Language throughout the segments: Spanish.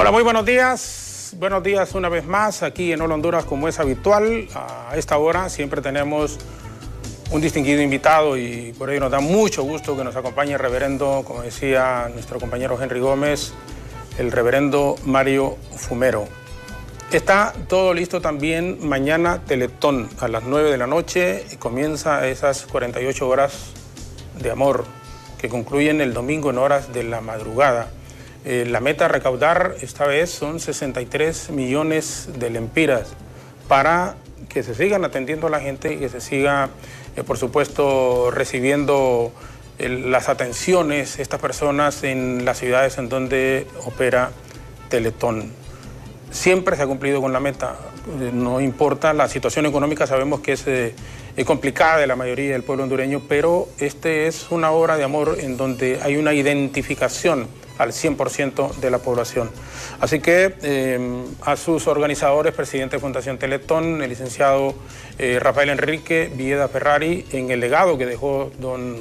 Hola, muy buenos días. Buenos días una vez más aquí en Hola Honduras, como es habitual. A esta hora siempre tenemos un distinguido invitado y por ello nos da mucho gusto que nos acompañe el reverendo, como decía nuestro compañero Henry Gómez, el reverendo Mario Fumero. Está todo listo también mañana Teletón a las 9 de la noche y comienza esas 48 horas de amor que concluyen el domingo en horas de la madrugada. La meta a recaudar esta vez son 63 millones de lempiras para que se sigan atendiendo a la gente y que se siga, por supuesto, recibiendo las atenciones estas personas en las ciudades en donde opera Teletón. Siempre se ha cumplido con la meta, no importa la situación económica, sabemos que es complicada de la mayoría del pueblo hondureño, pero este es una obra de amor en donde hay una identificación al 100% de la población. Así que a sus organizadores, presidente de Fundación Teletón, el licenciado Rafael Enrique Villeda Ferrari, en el legado que dejó don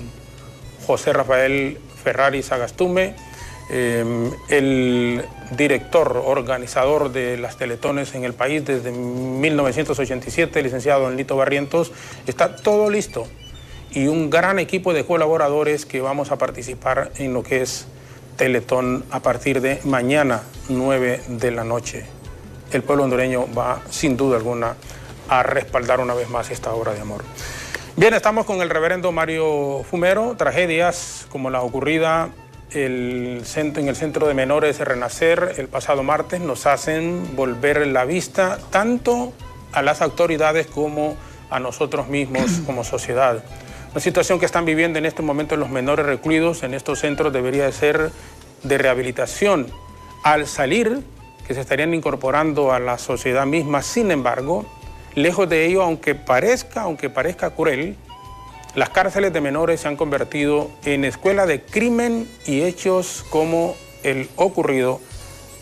José Rafael Ferrari Sagastume, el director, organizador de las Teletones en el país desde 1987, el licenciado don Lito Barrientos, está todo listo y un gran equipo de colaboradores que vamos a participar en lo que es Teletón a partir de mañana, 9 de la noche. El pueblo hondureño va, sin duda alguna, a respaldar una vez más esta obra de amor. Bien, estamos con el reverendo Mario Fumero. Tragedias como la ocurrida en el Centro de Menores de Renacer el pasado martes nos hacen volver la vista tanto a las autoridades como a nosotros mismos como sociedad. La situación que están viviendo en este momento los menores recluidos en estos centros debería ser de rehabilitación. Al salir, que se estarían incorporando a la sociedad misma, sin embargo, lejos de ello, aunque parezca cruel, las cárceles de menores se han convertido en escuela de crimen y hechos como el ocurrido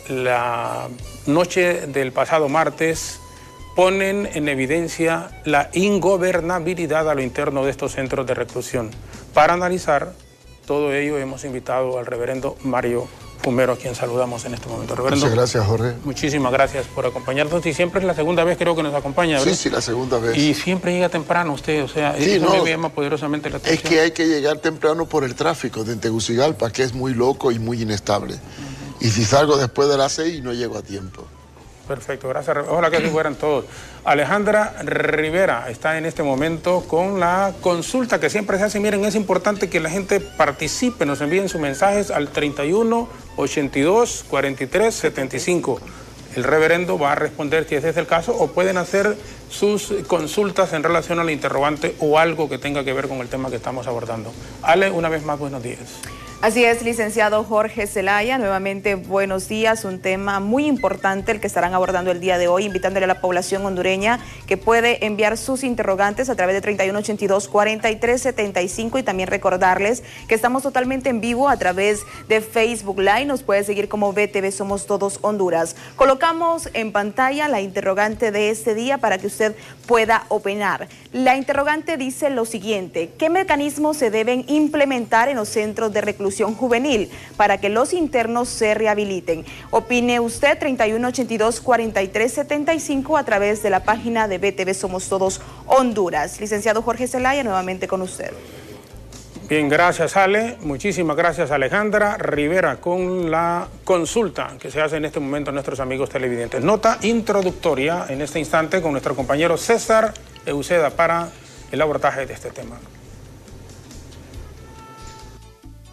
la noche del pasado martes ponen en evidencia la ingobernabilidad a lo interno de estos centros de reclusión. Para analizar todo ello hemos invitado al reverendo Mario Fumero, a quien saludamos en este momento. Reverendo, muchas gracias, Jorge. Muchísimas gracias por acompañarnos y siempre es la segunda vez creo que nos acompaña, ¿verdad? Sí, la segunda vez. Y siempre llega temprano usted, o sea, sí, eso me llama poderosamente la atención. Es que hay que llegar temprano por el tráfico de Tegucigalpa, que es muy loco y muy inestable. Y si salgo después de las 6 no llego a tiempo. Perfecto, gracias. Ojalá que así fueran todos. Alejandra Rivera está en este momento con la consulta que siempre se hace. Miren, es importante que la gente participe, nos envíen sus mensajes al 31 82 43 75. El reverendo va a responder si ese es el caso o pueden hacer sus consultas en relación al interrogante o algo que tenga que ver con el tema que estamos abordando. Ale, una vez más, buenos días. Así es, licenciado Jorge Zelaya, nuevamente buenos días, un tema muy importante el que estarán abordando el día de hoy, invitándole a la población hondureña que puede enviar sus interrogantes a través de 3182-4375 y también recordarles que estamos totalmente en vivo a través de Facebook Live, nos puede seguir como BTV Somos Todos Honduras. Colocamos en pantalla la interrogante de este día para que usted pueda opinar. La interrogante dice lo siguiente: ¿qué mecanismos se deben implementar en los centros de reclusión juvenil para que los internos se rehabiliten? Opine usted 3182-4375 a través de la página de BTV Somos Todos Honduras. Licenciado Jorge Zelaya, nuevamente con usted. Bien, gracias Ale, muchísimas gracias Alejandra Rivera con la consulta que se hace en este momento a nuestros amigos televidentes. Nota introductoria en este instante con nuestro compañero César Euseda para el abordaje de este tema.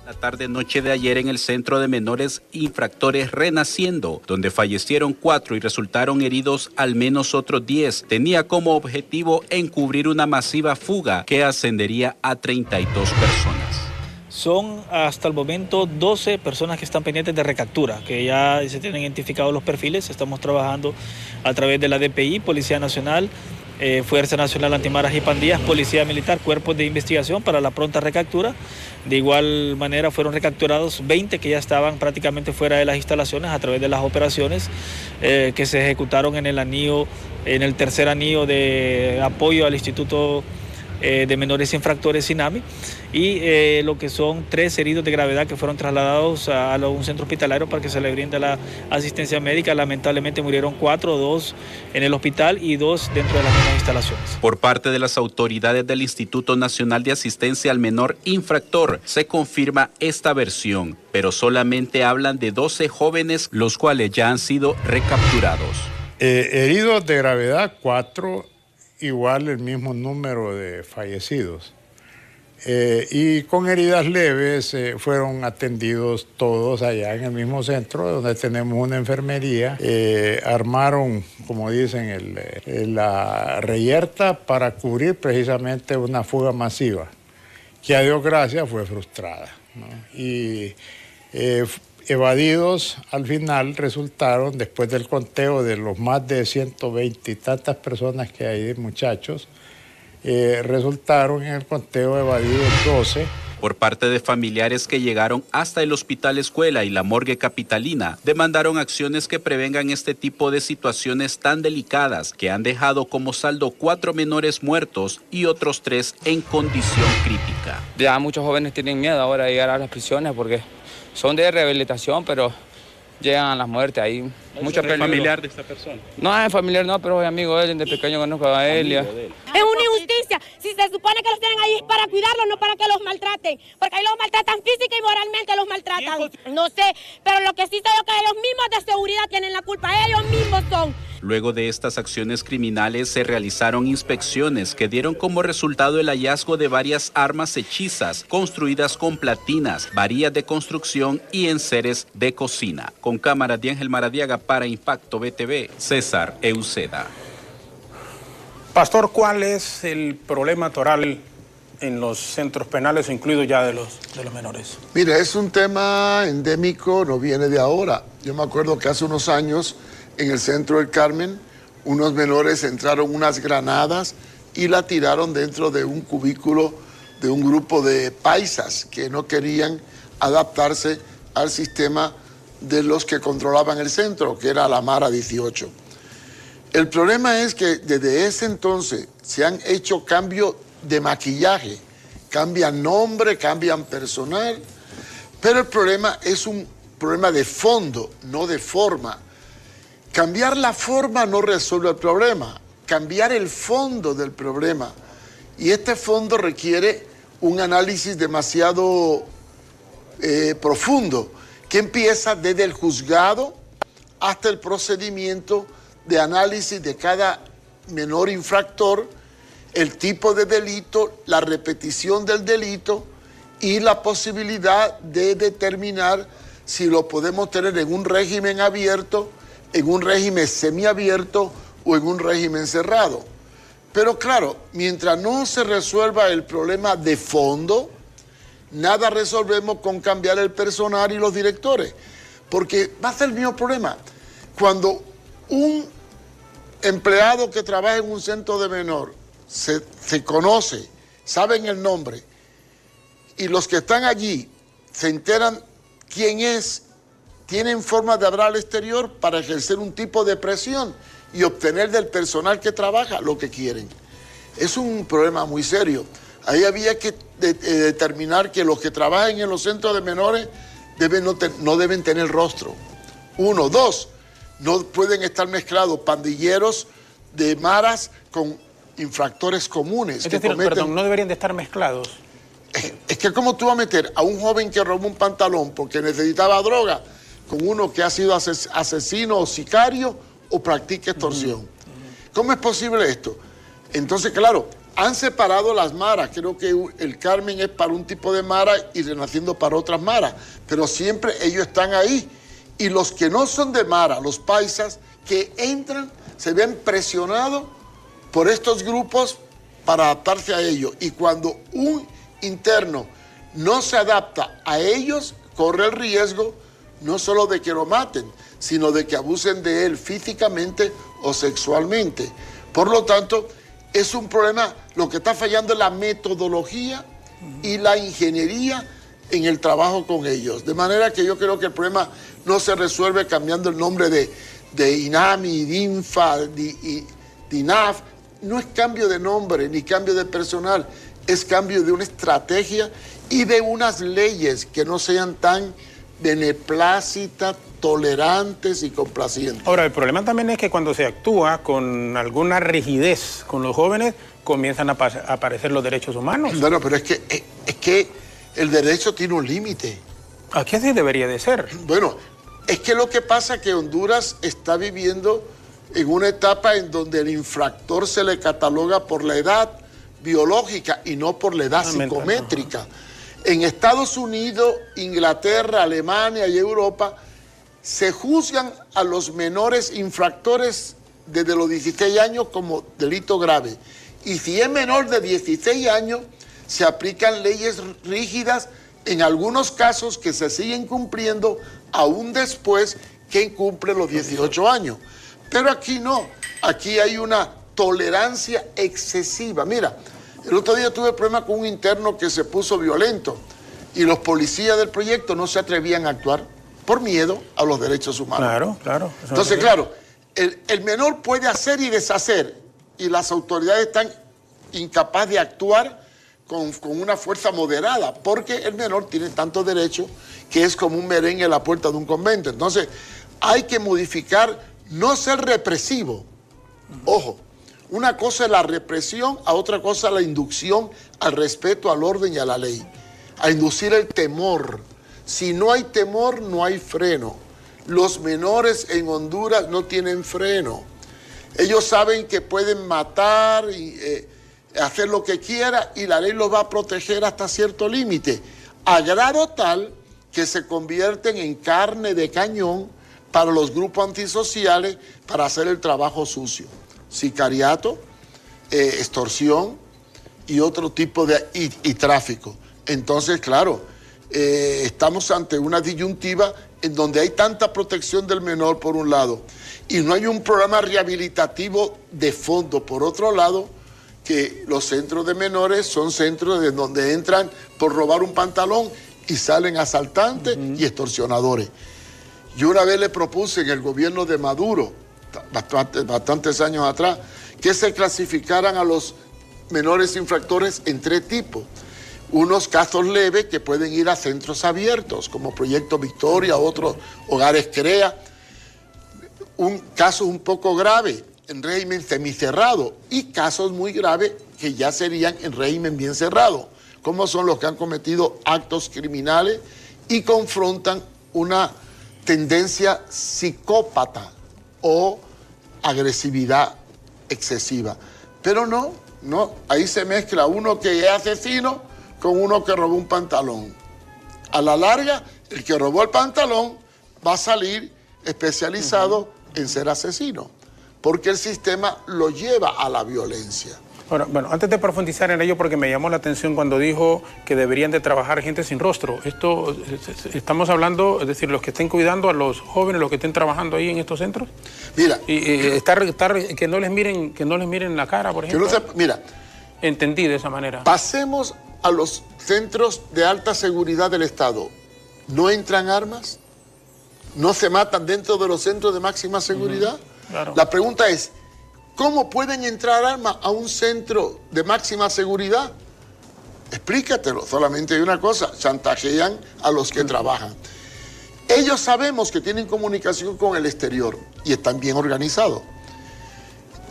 La tarde-noche de ayer en el Centro de Menores Infractores Renaciendo, donde fallecieron 4 y resultaron heridos al menos otros 10, tenía como objetivo encubrir una masiva fuga que ascendería a 32 personas. Son hasta el momento 12 personas que están pendientes de recaptura, que ya se tienen identificados los perfiles. Estamos trabajando a través de la DPI, Policía Nacional, Fuerza Nacional Antimaras y Pandillas, Policía Militar, cuerpos de investigación para la pronta recaptura. De igual manera fueron recapturados 20 que ya estaban prácticamente fuera de las instalaciones a través de las operaciones que se ejecutaron en el tercer anillo de apoyo al Instituto de menores infractores SINAMI, y lo que son 3 heridos de gravedad que fueron trasladados a un centro hospitalario para que se les brinde la asistencia médica. Lamentablemente murieron 4, 2 en el hospital y 2 dentro de las mismas instalaciones. Por parte de las autoridades del Instituto Nacional de Asistencia al Menor Infractor, se confirma esta versión, pero solamente hablan de 12 jóvenes, los cuales ya han sido recapturados. Heridos de gravedad, 4, igual el mismo número de fallecidos. Y con heridas leves fueron atendidos todos allá en el mismo centro, donde tenemos una enfermería. Armaron, como dicen, la reyerta para cubrir precisamente una fuga masiva, que a Dios gracias fue frustrada, ¿no? Y evadidos al final resultaron, después del conteo de los más de 120 y tantas personas que hay, muchachos, resultaron en el conteo evadidos 12. Por parte de familiares que llegaron hasta el Hospital Escuela y la morgue capitalina, demandaron acciones que prevengan este tipo de situaciones tan delicadas que han dejado como saldo 4 menores muertos y otros 3 en condición crítica. Ya muchos jóvenes tienen miedo ahora de llegar a las prisiones porque son de rehabilitación, pero llegan a las muertes ahí. Mucho peligro. ¿Es familiar de esta persona? No, es familiar no, pero es amigo de él, desde pequeño conozco a él. Es una injusticia. Si se supone que los tienen ahí es para cuidarlos, no para que los maltraten. Porque ahí los maltratan física y moralmente los maltratan. No sé, pero lo que sí sé es que ellos mismos de seguridad tienen la culpa. Ellos mismos son. Luego de estas acciones criminales se realizaron inspecciones que dieron como resultado el hallazgo de varias armas hechizas construidas con platinas, varillas de construcción y enseres de cocina. Con cámaras de Ángel Maradiaga para Impacto BTV, César Euceda. Pastor, ¿cuál es el problema toral en los centros penales, incluido ya de los menores? Mira, es un tema endémico, no viene de ahora. Yo me acuerdo que hace unos años en el centro del Carmen, unos menores entraron unas granadas y la tiraron dentro de un cubículo de un grupo de paisas que no querían adaptarse al sistema de los que controlaban el centro, que era la Mara 18. El problema es que desde ese entonces se han hecho cambios de maquillaje, cambian nombre, cambian personal, pero el problema es un problema de fondo, no de forma. Cambiar la forma no resuelve el problema, cambiar el fondo del problema. Y este fondo requiere un análisis demasiado profundo, que empieza desde el juzgado hasta el procedimiento de análisis de cada menor infractor, el tipo de delito, la repetición del delito y la posibilidad de determinar si lo podemos tener en un régimen abierto, en un régimen semiabierto o en un régimen cerrado. Pero claro, mientras no se resuelva el problema de fondo, nada resolvemos con cambiar el personal y los directores, porque va a ser el mismo problema. Cuando un empleado que trabaja en un centro de menor se conoce, saben el nombre, y los que están allí se enteran quién es, tienen forma de hablar al exterior para ejercer un tipo de presión y obtener del personal que trabaja lo que quieren. Es un problema muy serio. Ahí había que determinar que los que trabajan en los centros de menores no deben tener rostro. 1, 2, no pueden estar mezclados pandilleros de maras con infractores comunes. Es decir, perdón, no deberían de estar mezclados. Es que ¿cómo tú vas a meter a un joven que robó un pantalón porque necesitaba droga con uno que ha sido asesino o sicario o practica extorsión? ¿Cómo es posible esto? Entonces, claro, han separado las maras. Creo que el Carmen es para un tipo de mara y Renaciendo para otras maras, pero siempre ellos están ahí. Y los que no son de mara, los paisas, que entran, se ven presionados por estos grupos para adaptarse a ellos. Y cuando un interno no se adapta a ellos, corre el riesgo no solo de que lo maten, sino de que abusen de él físicamente o sexualmente. Por lo tanto, es un problema, lo que está fallando es la metodología y la ingeniería en el trabajo con ellos. De manera que yo creo que el problema no se resuelve cambiando el nombre de INAMI, DINFA, DINAF. no es cambio de nombre ni cambio de personal, es cambio de una estrategia y de unas leyes que no sean tan beneplácitas, tolerantes y complacientes. Ahora, el problema también es que cuando se actúa con alguna rigidez con los jóvenes, comienzan a aparecer los derechos humanos. Bueno, pero es que el derecho tiene un límite. Aquí así debería de ser. Bueno, es que lo que pasa es que Honduras está viviendo en una etapa en donde el infractor se le cataloga por la edad biológica y no por la edad psicométrica. En Estados Unidos, Inglaterra, Alemania y Europa se juzgan a los menores infractores desde los 16 años como delito grave. Y si es menor de 16 años, se aplican leyes rígidas, en algunos casos que se siguen cumpliendo aún después que cumple los 18 años. Pero aquí no, aquí hay una tolerancia excesiva. Mira, el otro día tuve problema con un interno que se puso violento y los policías del proyecto no se atrevían a actuar por miedo a los derechos humanos. Claro, claro. Entonces, claro, el menor puede hacer y deshacer y las autoridades están incapaces de actuar con una fuerza moderada, porque el menor tiene tanto derecho que es como un merengue a la puerta de un convento. Entonces, hay que modificar, no ser represivo. Ojo, una cosa es la represión, a otra cosa la inducción al respeto, al orden y a la ley. A inducir el temor. Si no hay temor, no hay freno. Los menores en Honduras no tienen freno. Ellos saben que pueden matar y hacer lo que quiera y la ley los va a proteger hasta cierto límite, a grado tal que se convierten en carne de cañón para los grupos antisociales para hacer el trabajo sucio. Sicariato, extorsión y otro tipo de y tráfico. Entonces, claro, estamos ante una disyuntiva en donde hay tanta protección del menor por un lado y no hay un programa rehabilitativo de fondo por otro lado, que los centros de menores son centros de donde entran por robar un pantalón y salen asaltantes y extorsionadores. Yo una vez le propuse en el gobierno de Maduro, bastantes años atrás, que se clasificaran a los menores infractores en 3 tipos. Unos casos leves que pueden ir a centros abiertos, como Proyecto Victoria, otros hogares CREA. Un caso un poco grave, en régimen semicerrado, y casos muy graves que ya serían en régimen bien cerrado, como son los que han cometido actos criminales y confrontan una tendencia psicópata o agresividad excesiva. Pero no, ahí se mezcla uno que es asesino con uno que robó un pantalón. A la larga, el que robó el pantalón va a salir especializado en ser asesino, porque el sistema lo lleva a la violencia. Ahora, bueno, antes de profundizar en ello, porque me llamó la atención cuando dijo que deberían de trabajar gente sin rostro. Esto, estamos hablando, es decir, los que estén cuidando a los jóvenes, los que estén trabajando ahí en estos centros. Mira, que no les miren la cara, por ejemplo. Mira, entendí de esa manera. Pasemos a los centros de alta seguridad del Estado. ¿No entran armas? ¿No se matan dentro de los centros de máxima seguridad? Claro. La pregunta es, ¿cómo pueden entrar armas a un centro de máxima seguridad? Explícatelo, solamente hay una cosa, chantajean a los que trabajan. Ellos sabemos que tienen comunicación con el exterior y están bien organizados.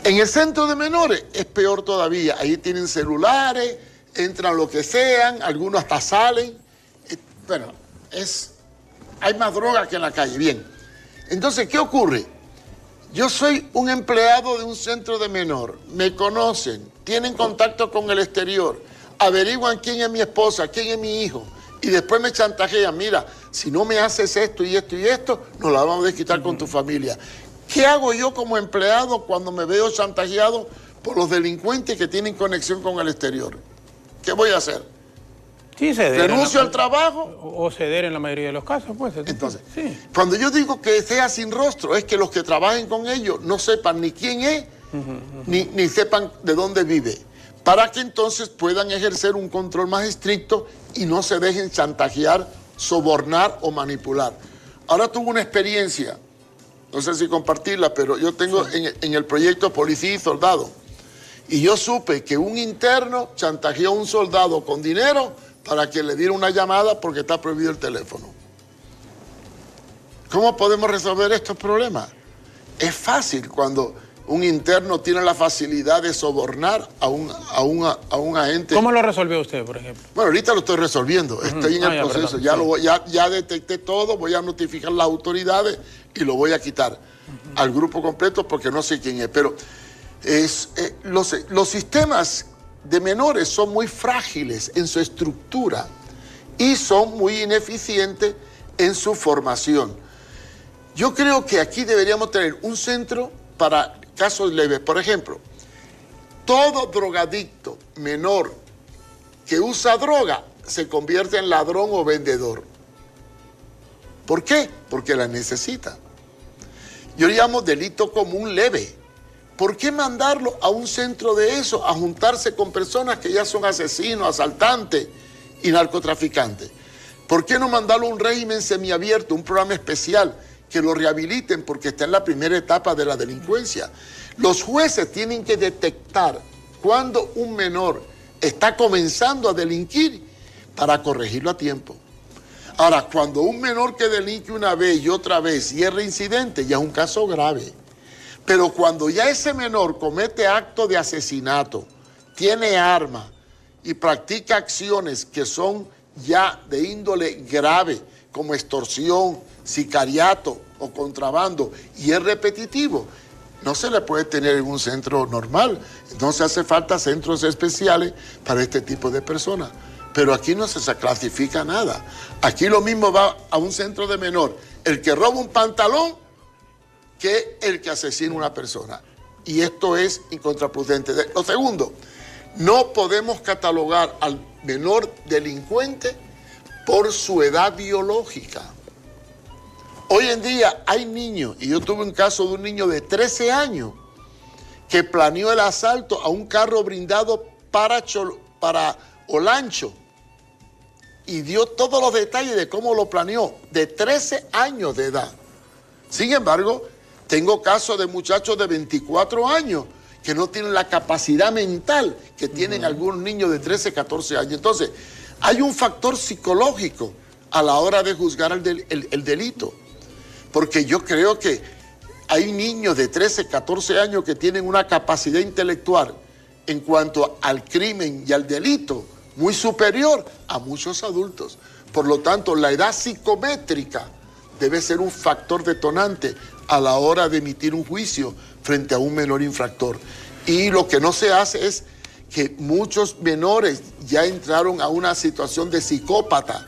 En el centro de menores es peor todavía, ahí tienen celulares, entran lo que sean, algunos hasta salen. Bueno, hay más droga que en la calle. Bien, entonces, ¿qué ocurre? Yo soy un empleado de un centro de menor, me conocen, tienen contacto con el exterior, averiguan quién es mi esposa, quién es mi hijo, y después me chantajean, mira, si no me haces esto y esto y esto, nos la vamos a desquitar con tu familia. ¿Qué hago yo como empleado cuando me veo chantajeado por los delincuentes que tienen conexión con el exterior? ¿Qué voy a hacer? Sí, ceder. ¿Renuncio al trabajo? O ceder en la mayoría de los casos, pues. Entonces, sí. Cuando yo digo que sea sin rostro, es que los que trabajen con ellos no sepan ni quién es, ni sepan de dónde vive, para que entonces puedan ejercer un control más estricto y no se dejen chantajear, sobornar o manipular. Ahora tuve una experiencia, no sé si compartirla, pero yo tengo en el proyecto Policía y Soldado, Y yo supe que un interno chantajeó a un soldado con dinero para que le diera una llamada porque está prohibido el teléfono. ¿Cómo podemos resolver estos problemas? Es fácil cuando un interno tiene la facilidad de sobornar a un agente. ¿Cómo lo resolvió usted, por ejemplo? Bueno, ahorita lo estoy resolviendo, estoy en el proceso, ya detecté todo, voy a notificar a las autoridades y lo voy a quitar al grupo completo porque no sé quién es. Pero los sistemas de menores son muy frágiles en su estructura y son muy ineficientes en su formación. Yo creo que aquí deberíamos tener un centro para casos leves. Por ejemplo, todo drogadicto menor que usa droga se convierte en ladrón o vendedor. ¿Por qué? Porque la necesita. Yo le llamo delito común leve. ¿Por qué mandarlo a un centro de eso, a juntarse con personas que ya son asesinos, asaltantes y narcotraficantes? ¿Por qué no mandarlo a un régimen semiabierto, un programa especial que lo rehabiliten porque está en la primera etapa de la delincuencia? Los jueces tienen que detectar cuando un menor está comenzando a delinquir para corregirlo a tiempo. Ahora, cuando un menor que delinque una vez y otra vez y es reincidente, ya es un caso grave. Pero cuando ya ese menor comete actos de asesinato, tiene arma y practica acciones que son ya de índole grave, como extorsión, sicariato o contrabando, y es repetitivo, no se le puede tener en un centro normal. Entonces hace falta centros especiales para este tipo de personas. Pero aquí no se clasifica nada. Aquí lo mismo va a un centro de menor el que roba un pantalón que el que asesina a una persona. Y esto es incontraprudente. Lo segundo, no podemos catalogar al menor delincuente por su edad biológica. Hoy en día hay niños, y yo tuve un caso de un niño de 13 años que planeó el asalto a un carro blindado para Olancho y dio todos los detalles de cómo lo planeó, de 13 años de edad. Sin embargo, tengo casos de muchachos de 24 años que no tienen la capacidad mental que tienen algunos niños de 13, 14 años. Entonces, hay un factor psicológico a la hora de juzgar el delito. Porque yo creo que hay niños de 13, 14 años que tienen una capacidad intelectual en cuanto al crimen y al delito muy superior a muchos adultos. Por lo tanto, la edad psicométrica debe ser un factor detonante a la hora de emitir un juicio frente a un menor infractor. Y lo que no se hace es que muchos menores ya entraron a una situación de psicópata.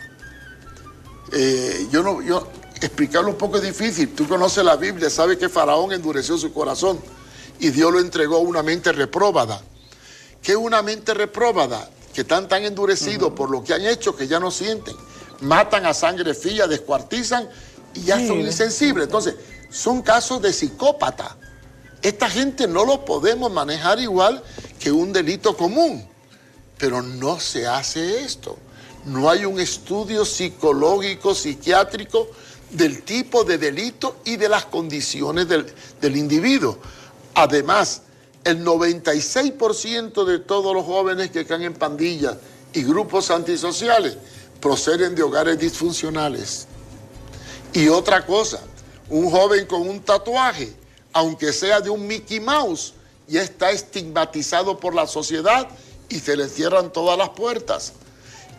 Explicarlo un poco es difícil. Tú conoces la Biblia, sabes que Faraón endureció su corazón y Dios lo entregó a una mente repróbada. ¿Qué es una mente repróbada? Que están tan endurecidos por lo que han hecho que ya no sienten. Matan a sangre fría, descuartizan y ya son insensibles. Entonces, son casos de psicópata. Esta gente no lo podemos manejar igual que un delito común. Pero no se hace esto. No hay un estudio psicológico, psiquiátrico del tipo de delito y de las condiciones del individuo. Además, el 96% de todos los jóvenes que caen en pandillas y grupos antisociales proceden de hogares disfuncionales. Y otra cosa, un joven con un tatuaje, aunque sea de un Mickey Mouse, ya está estigmatizado por la sociedad y se le cierran todas las puertas.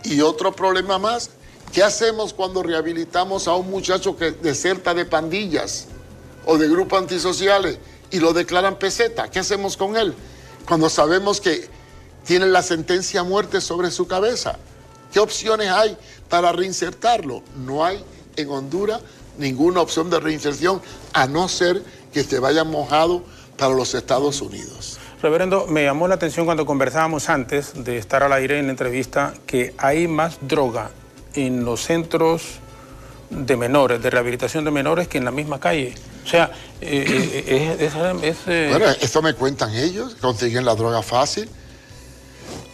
Y otro problema más, ¿qué hacemos cuando rehabilitamos a un muchacho que deserta de pandillas o de grupos antisociales y lo declaran peseta? ¿Qué hacemos con él cuando sabemos que tiene la sentencia a muerte sobre su cabeza? ¿Qué opciones hay para reinsertarlo? No hay en Honduras ninguna opción de reinserción, a no ser que se vaya mojado para los Estados Unidos. Reverendo, me llamó la atención cuando conversábamos antes de estar al aire en la entrevista que hay más droga en los centros de menores, de rehabilitación de menores, que en la misma calle. O sea, Bueno, esto me cuentan ellos, consiguen la droga fácil,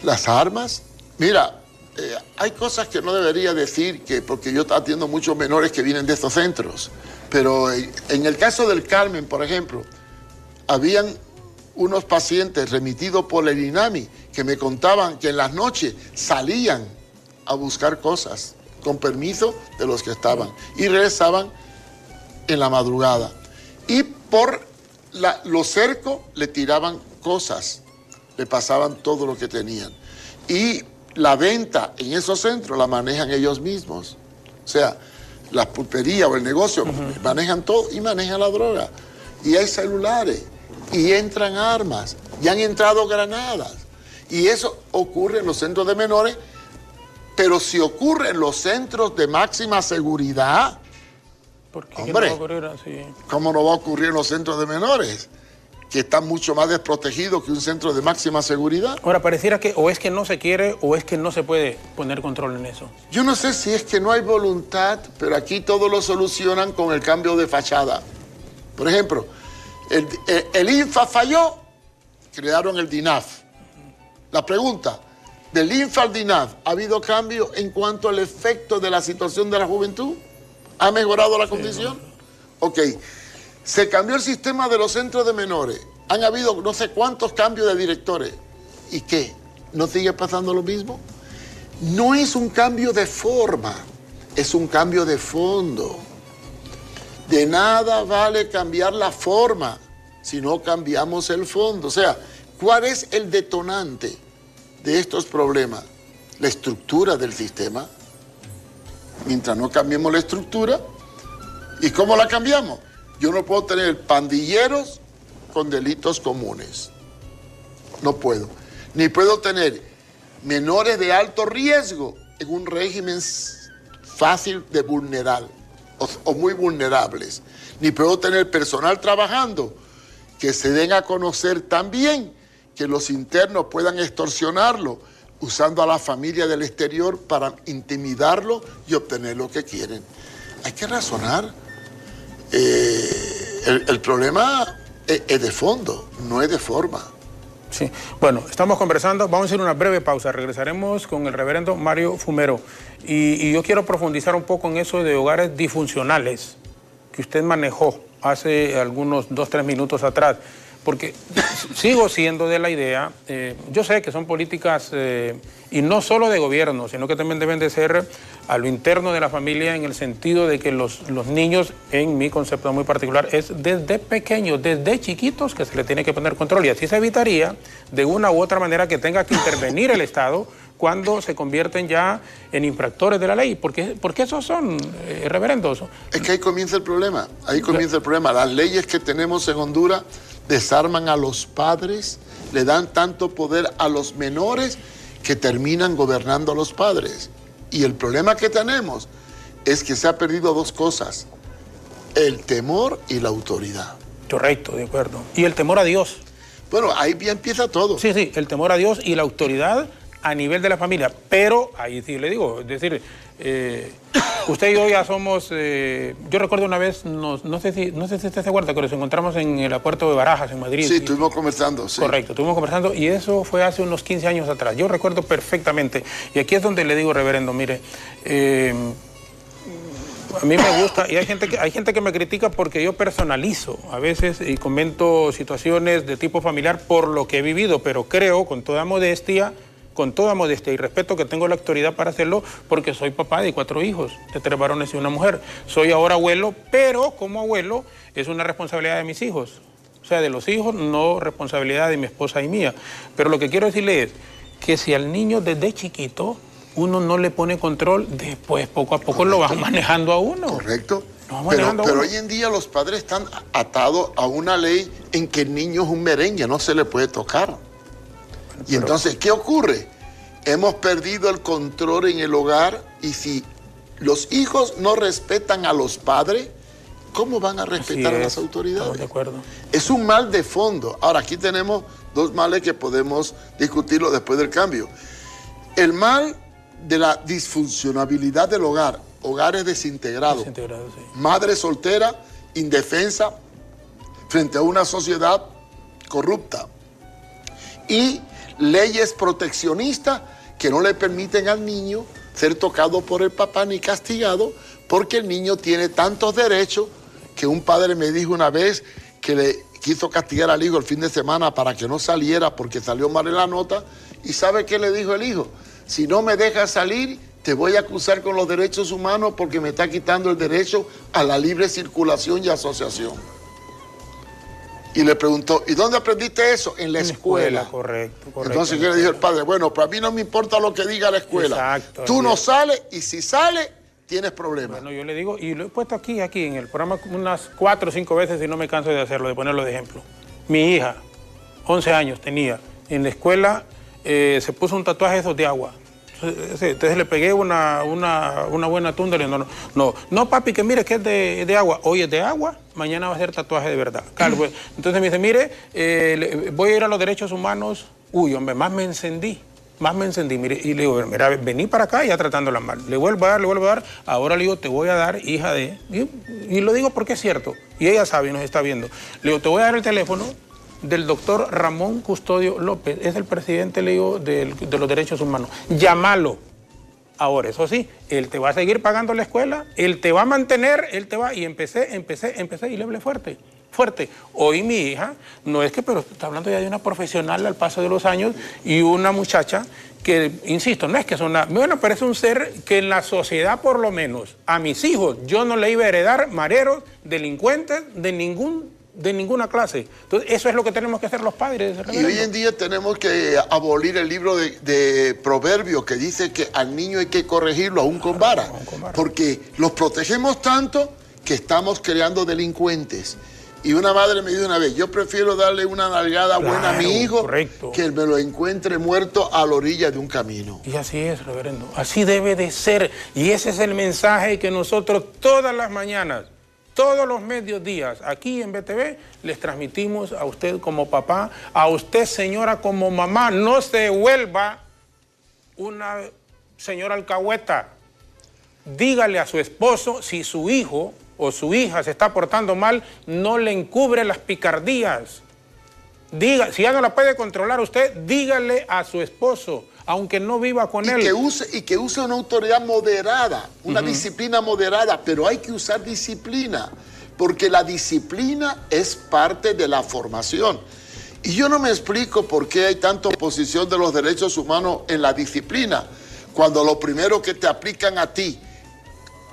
las armas. Mira, hay cosas que no debería decir, porque yo atiendo muchos menores que vienen de estos centros, pero en el caso del Carmen, por ejemplo, habían unos pacientes remitidos por el INAMI que me contaban que en las noches salían a buscar cosas con permiso de los que estaban y regresaban en la madrugada. Y por los cercos le tiraban cosas, le pasaban todo lo que tenían. Y la venta en esos centros la manejan ellos mismos. O sea, la pulpería o el negocio manejan todo y manejan la droga. Y hay celulares, y entran armas, y han entrado granadas. Y eso ocurre en los centros de menores, pero si ocurre en los centros de máxima seguridad, hombre, no va a ocurrir así? ¿Cómo no va a ocurrir en los centros de menores? Que están mucho más desprotegidos que un centro de máxima seguridad. Ahora, pareciera que o es que no se quiere o es que no se puede poner control en eso. Yo no sé si es que no hay voluntad, pero aquí todo lo solucionan con el cambio de fachada. Por ejemplo, el INFA falló, crearon el DINAF. La pregunta, del INFA al DINAF, ¿ha habido cambio en cuanto al efecto de la situación de la juventud? ¿Ha mejorado la condición? Sí, no. Ok. Se cambió el sistema de los centros de menores. Han habido no sé cuántos cambios de directores. ¿Y qué? ¿No sigue pasando lo mismo? No es un cambio de forma, es un cambio de fondo. De nada vale cambiar la forma si no cambiamos el fondo. O sea, ¿cuál es el detonante de estos problemas? La estructura del sistema. Mientras no cambiemos la estructura, ¿y cómo la cambiamos? Yo no puedo tener pandilleros con delitos comunes. No puedo. Ni puedo tener menores de alto riesgo en un régimen fácil de vulnerar o muy vulnerables. Ni puedo tener personal trabajando que se den a conocer también que los internos puedan extorsionarlo usando a la familia del exterior para intimidarlo y obtener lo que quieren. Hay que razonar. El problema es de fondo, no es de forma. Sí, bueno, estamos conversando, vamos a hacer una breve pausa, regresaremos con el reverendo Mario Fumero y yo quiero profundizar un poco en eso de hogares disfuncionales que usted manejó hace algunos 2-3 minutos atrás, porque sigo siendo de la idea, yo sé que son políticas y no solo de gobierno, sino que también deben de ser a lo interno de la familia en el sentido de que los niños, en mi concepto muy particular, es desde pequeños, desde chiquitos que se le tiene que poner control y así se evitaría de una u otra manera que tenga que intervenir el Estado cuando se convierten ya en infractores de la ley, porque esos son reverendos. Es que ahí comienza el problema, Las leyes que tenemos en Honduras desarman a los padres, le dan tanto poder a los menores que terminan gobernando a los padres. Y el problema que tenemos es que se ha perdido dos cosas, el temor y la autoridad. Correcto, de acuerdo. Y el temor a Dios. Bueno, ahí ya empieza todo. Sí, el temor a Dios y la autoridad a nivel de la familia. Pero ahí sí le digo, es decir, usted y yo ya somos, yo recuerdo una vez, no sé si usted se acuerda, que nos encontramos en el aeropuerto de Barajas, en Madrid. Sí, estuvimos conversando. Sí. Correcto, estuvimos conversando y eso fue hace unos 15 años atrás. Yo recuerdo perfectamente. Y aquí es donde le digo, reverendo, mire, a mí me gusta, y hay gente que me critica porque yo personalizo a veces y comento situaciones de tipo familiar por lo que he vivido, pero creo con toda modestia y respeto que tengo la autoridad para hacerlo porque soy papá de 4 hijos, de 3 varones y una mujer. Soy ahora abuelo, pero como abuelo es una responsabilidad de mis hijos. O sea, de los hijos, no responsabilidad de mi esposa y mía. Pero lo que quiero decirle es que si al niño desde chiquito uno no le pone control, después poco a poco lo van manejando a uno. Correcto. Pero hoy en día los padres están atados a una ley en que el niño es un merengue, no se le puede tocar. Y entonces, ¿qué ocurre? Hemos perdido el control en el hogar y si los hijos no respetan a los padres, ¿cómo van a respetar a las autoridades? Estamos de acuerdo. Es un mal de fondo. Ahora, aquí tenemos 2 males que podemos discutirlo después del cambio. El mal de la disfuncionabilidad del hogar, hogares desintegrados, sí. Madre soltera, indefensa, frente a una sociedad corrupta. Y leyes proteccionistas que no le permiten al niño ser tocado por el papá ni castigado porque el niño tiene tantos derechos que un padre me dijo una vez que quiso castigar al hijo el fin de semana para que no saliera porque salió mal en la nota. ¿Y sabe qué le dijo el hijo? Si no me dejas salir, te voy a acusar con los derechos humanos porque me está quitando el derecho a la libre circulación y asociación. Y le preguntó, ¿y dónde aprendiste eso? En la escuela. Correcto. Entonces, ¿qué le dijo el padre? Bueno, para mí no me importa lo que diga la escuela. Exacto. Tú no sales y si sales, tienes problemas. Bueno, yo le digo, y lo he puesto aquí en el programa unas 4 o 5 veces y no me canso de hacerlo, de ponerlo de ejemplo. Mi hija, 11 años tenía, en la escuela se puso un tatuaje esos de agua. Entonces le pegué una buena tunda y le digo, no papi, que mire que es de agua. Hoy es de agua, mañana va a ser tatuaje de verdad. Claro, pues, entonces me dice, mire, voy a ir a los derechos humanos. Uy, hombre, más me encendí, mire, y le digo, mira, vení para acá ya tratándola mal. Le vuelvo a dar, ahora le digo, te voy a dar, hija de... Y lo digo porque es cierto, y ella sabe y nos está viendo. Le digo, te voy a dar el teléfono del doctor Ramón Custodio López, es el presidente, le digo, de los derechos humanos. Llámalo. Ahora, eso sí, él te va a seguir pagando la escuela, él te va a mantener, él te va... Y empecé y le hablé fuerte. Hoy mi hija, no es que, pero está hablando ya de una profesional al paso de los años y una muchacha que, insisto, no es que es una... Bueno, pero es un ser que en la sociedad, por lo menos, a mis hijos, yo no le iba a heredar mareros, delincuentes, de ninguna clase. Entonces, eso es lo que tenemos que hacer los padres. Y hoy en día tenemos que abolir el libro de Proverbios que dice que al niño hay que corregirlo aún con vara, porque los protegemos tanto que estamos creando delincuentes. Y una madre me dijo una vez, yo prefiero darle una nalgada buena a mi hijo que me lo encuentre muerto a la orilla de un camino. Y así es, reverendo. Así debe de ser. Y ese es el mensaje que nosotros todas las mañanas, todos los mediodías, aquí en BTV, les transmitimos a usted como papá, a usted, señora, como mamá. No se vuelva una señora alcahueta. Dígale a su esposo si su hijo o su hija se está portando mal, no le encubre las picardías. Diga, si ya no la puede controlar usted, dígale a su esposo, aunque no viva con él. Que use una autoridad moderada, una disciplina moderada, pero hay que usar disciplina, porque la disciplina es parte de la formación. Y yo no me explico por qué hay tanta oposición de los derechos humanos en la disciplina, cuando lo primero que te aplican a ti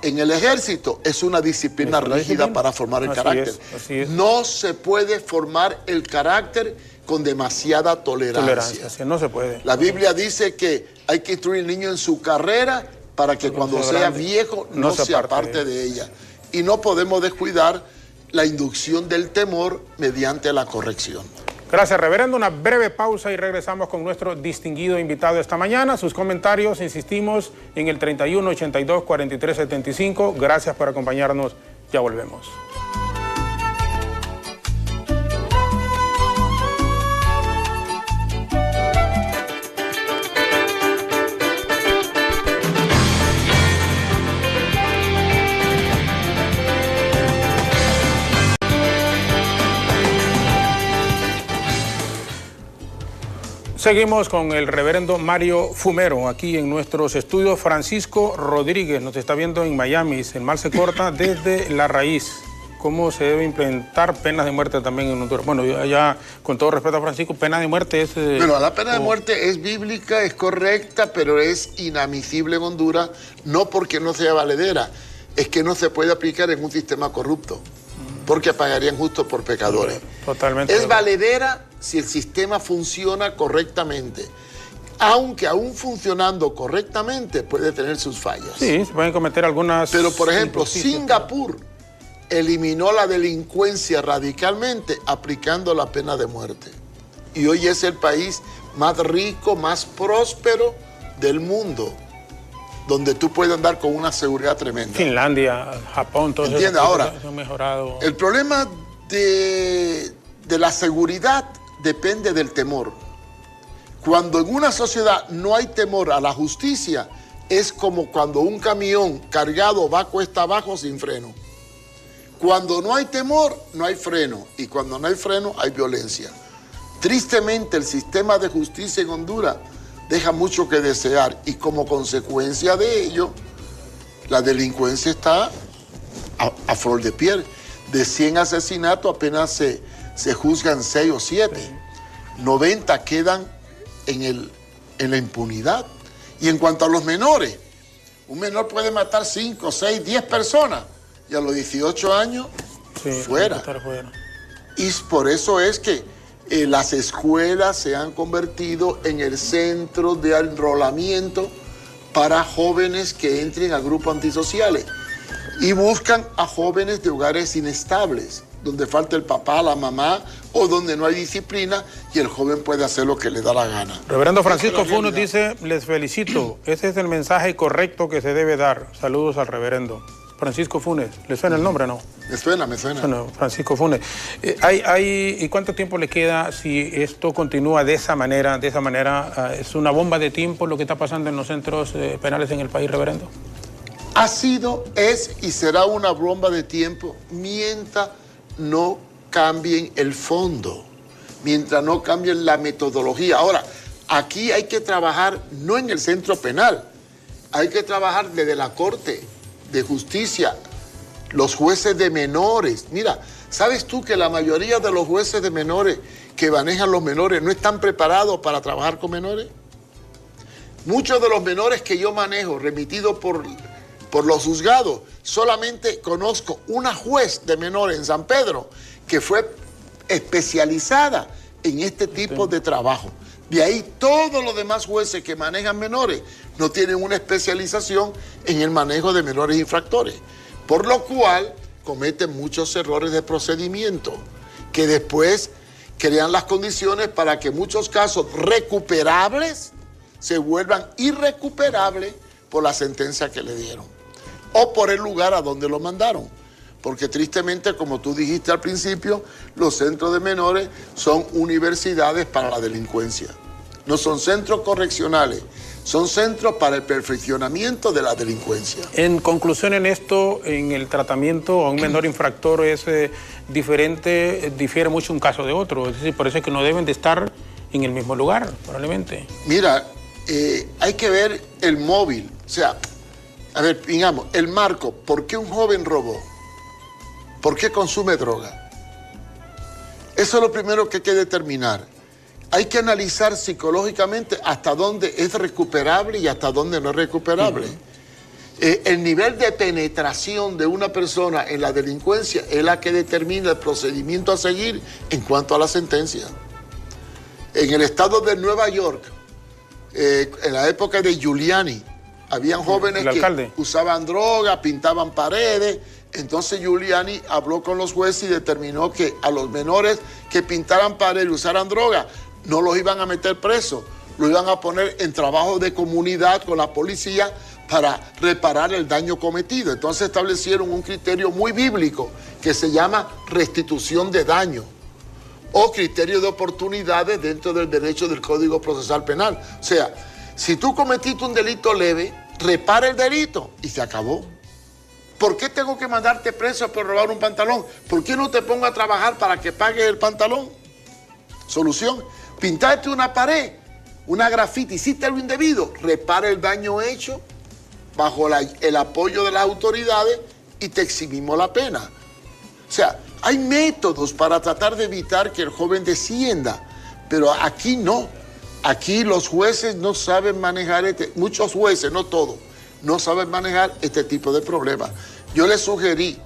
en el ejército es una disciplina rígida para formar el carácter. Así es. No se puede formar el carácter con demasiada tolerancia. No se puede. La Biblia dice que hay que instruir al niño en su carrera para que cuando sea viejo no se aparte de ella. Y no podemos descuidar la inducción del temor mediante la corrección. Gracias, reverendo. Una breve pausa y regresamos con nuestro distinguido invitado esta mañana. Sus comentarios, insistimos, en el 31 82 43 75. Gracias por acompañarnos. Ya volvemos. Seguimos con el reverendo Mario Fumero, aquí en nuestros estudios. Francisco Rodríguez nos está viendo en Miami. El mal se corta desde la raíz. ¿Cómo se debe implementar penas de muerte también en Honduras? Bueno, ya con todo respeto a Francisco, pena de muerte es... Bueno, la pena de muerte es bíblica, es correcta, pero es inadmisible en Honduras, no porque no sea valedera, es que no se puede aplicar en un sistema corrupto, porque pagarían justo por pecadores. Totalmente. Es valedera si el sistema funciona correctamente. Aunque aún funcionando correctamente puede tener sus fallas. Sí, se pueden cometer algunas... Pero, por ejemplo, Singapur eliminó la delincuencia radicalmente aplicando la pena de muerte. Y hoy es el país más rico, más próspero del mundo, donde tú puedes andar con una seguridad tremenda. Finlandia, Japón, todo eso. ¿Entiendes? Ahora, ha mejorado. El problema de la seguridad depende del temor. Cuando en una sociedad no hay temor a la justicia, es como cuando un camión cargado va cuesta abajo sin freno. Cuando no hay temor, no hay freno. Y cuando no hay freno, hay violencia. Tristemente, el sistema de justicia en Honduras deja mucho que desear. Y como consecuencia de ello, la delincuencia está a flor de piel. De 100 asesinatos, apenas se juzgan 6 o 7. 90 quedan en la impunidad. Y en cuanto a los menores, un menor puede matar 5, 6, 10 personas y a los 18 años fuera. Y por eso es que las escuelas se han convertido en el centro de enrolamiento para jóvenes que entren a grupos antisociales y buscan a jóvenes de hogares inestables, donde falta el papá, la mamá o donde no hay disciplina y el joven puede hacer lo que le da la gana. Reverendo Francisco Funes dice, les felicito, ese es el mensaje correcto que se debe dar. Saludos al reverendo. Francisco Funes, ¿le suena el nombre o no? Me suena. Francisco Funes. ¿Y cuánto tiempo le queda si esto continúa de esa manera? ¿Es una bomba de tiempo lo que está pasando en los centros penales en el país, reverendo? Ha sido, es y será una bomba de tiempo mientras no cambien el fondo, mientras no cambien la metodología. Ahora, aquí hay que trabajar no en el centro penal, hay que trabajar desde la Corte de Justicia, los jueces de menores. Mira, ¿sabes tú que la mayoría de los jueces de menores que manejan los menores no están preparados para trabajar con menores? Muchos de los menores que yo manejo, remitidos por los juzgados, solamente conozco una juez de menores en San Pedro que fue especializada en este tipo de trabajo. De ahí todos los demás jueces que manejan menores no tienen una especialización en el manejo de menores infractores, por lo cual cometen muchos errores de procedimiento que después crean las condiciones para que muchos casos recuperables se vuelvan irrecuperables por la sentencia que le dieron o por el lugar a donde lo mandaron. Porque tristemente, como tú dijiste al principio, los centros de menores son universidades para la delincuencia. No son centros correccionales, son centros para el perfeccionamiento de la delincuencia. En conclusión, en esto, en el tratamiento a un menor infractor es diferente, difiere mucho un caso de otro. Es decir, por eso es que no deben de estar en el mismo lugar, probablemente. Mira, hay que ver el móvil. O sea, a ver, digamos, el marco. ¿Por qué un joven robó? ¿Por qué consume droga? Eso es lo primero que hay que determinar. Hay que analizar psicológicamente hasta dónde es recuperable y hasta dónde no es recuperable. El nivel de penetración de una persona en la delincuencia es la que determina el procedimiento a seguir en cuanto a la sentencia. En el estado de Nueva York, en la época de Giuliani, habían jóvenes que usaban droga, pintaban paredes. Entonces Giuliani habló con los jueces y determinó que a los menores que pintaran paredes y usaran droga no los iban a meter presos, los iban a poner en trabajo de comunidad con la policía para reparar el daño cometido. Entonces establecieron un criterio muy bíblico que se llama restitución de daño o criterio de oportunidades dentro del derecho del Código Procesal Penal. O sea, si tú cometiste un delito leve, repara el delito y se acabó. ¿Por qué tengo que mandarte preso por robar un pantalón? ¿Por qué no te pongo a trabajar para que pagues el pantalón? Solución, pintaste una pared, una grafiti, hiciste algo indebido, repara el daño hecho bajo el apoyo de las autoridades y te eximimos la pena. O sea, hay métodos para tratar de evitar que el joven descienda, pero aquí no. Aquí los jueces no saben manejar muchos jueces, no todos, no saben manejar este tipo de problemas. Yo le sugerí